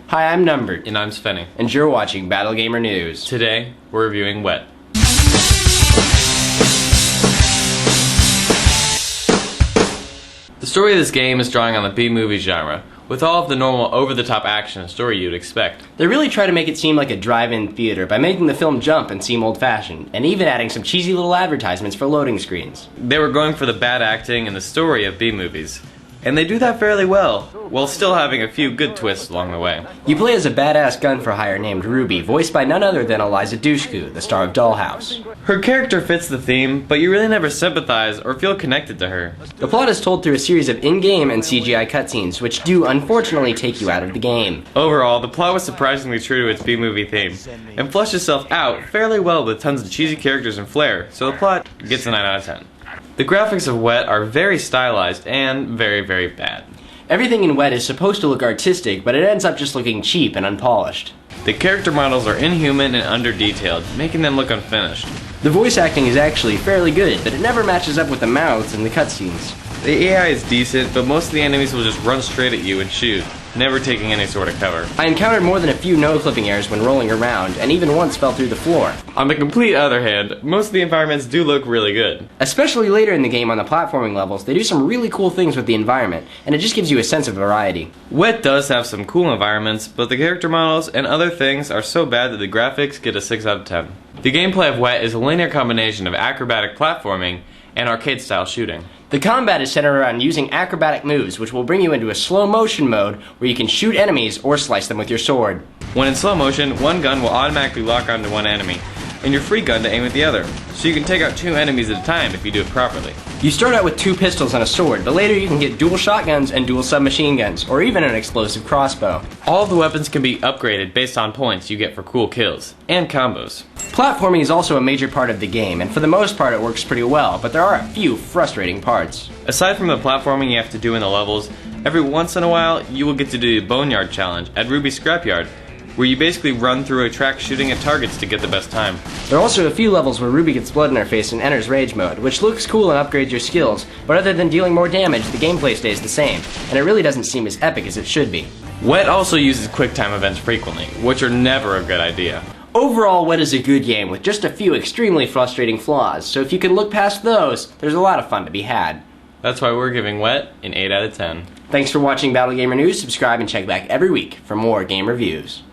Hi, I'm Numbert. And I'm Svenny. And you're watching Battle Gamer News. Today, we're reviewing Wet. The story of this game is drawing on the B-movie genre, with all of the normal over-the-top action and story you'd expect. They really try to make it seem like a drive-in theater by making the film jump and seem old-fashioned, and even adding some cheesy little advertisements for loading screens. They were going for the bad acting and the story of B-movies. And they do that fairly well, while still having a few good twists along the way. You play as a badass gun-for-hire named Ruby, voiced by none other than Eliza Dushku, the star of Dollhouse. Her character fits the theme, but you really never sympathize or feel connected to her. The plot is told through a series of in-game and CGI cutscenes, which do unfortunately take you out of the game. Overall, the plot was surprisingly true to its B-movie theme, and fleshed itself out fairly well with tons of cheesy characters and flair, so the plot gets a 9 out of 10. The graphics of Wet are very stylized and very, very bad. Everything in Wet is supposed to look artistic, but it ends up just looking cheap and unpolished. The character models are inhuman and under-detailed, making them look unfinished. The voice acting is actually fairly good, but it never matches up with the mouths in the cutscenes. The AI is decent, but most of the enemies will just run straight at you and shoot, never taking any sort of cover. I encountered more than a few no-clipping errors when rolling around, and even once fell through the floor. On the complete other hand, most of the environments do look really good. Especially later in the game on the platforming levels, they do some really cool things with the environment, and it just gives you a sense of variety. Wet does have some cool environments, but the character models and other things are so bad that the graphics get a 6 out of 10. The gameplay of Wet is a linear combination of acrobatic platforming and arcade-style shooting. The combat is centered around using acrobatic moves, which will bring you into a slow motion mode where you can shoot enemies or slice them with your sword. When in slow motion, one gun will automatically lock onto one enemy, and your free gun to aim at the other, so you can take out 2 enemies at a time if you do it properly. You start out with 2 pistols and a sword, but later you can get dual shotguns and dual submachine guns, or even an explosive crossbow. All of the weapons can be upgraded based on points you get for cool kills, and combos. Platforming is also a major part of the game, and for the most part it works pretty well, but there are a few frustrating parts. Aside from the platforming you have to do in the levels, every once in a while you will get to do the Boneyard Challenge at Ruby's Scrapyard, where you basically run through a track shooting at targets to get the best time. There are also a few levels where Ruby gets blood in her face and enters rage mode, which looks cool and upgrades your skills, but other than dealing more damage, the gameplay stays the same, and it really doesn't seem as epic as it should be. Wet also uses quick time events frequently, which are never a good idea. Overall, Wet is a good game with just a few extremely frustrating flaws, so if you can look past those, there's a lot of fun to be had. That's why we're giving Wet an 8 out of 10. Thanks for watching Battle Gamer News. Subscribe and check back every week for more game reviews.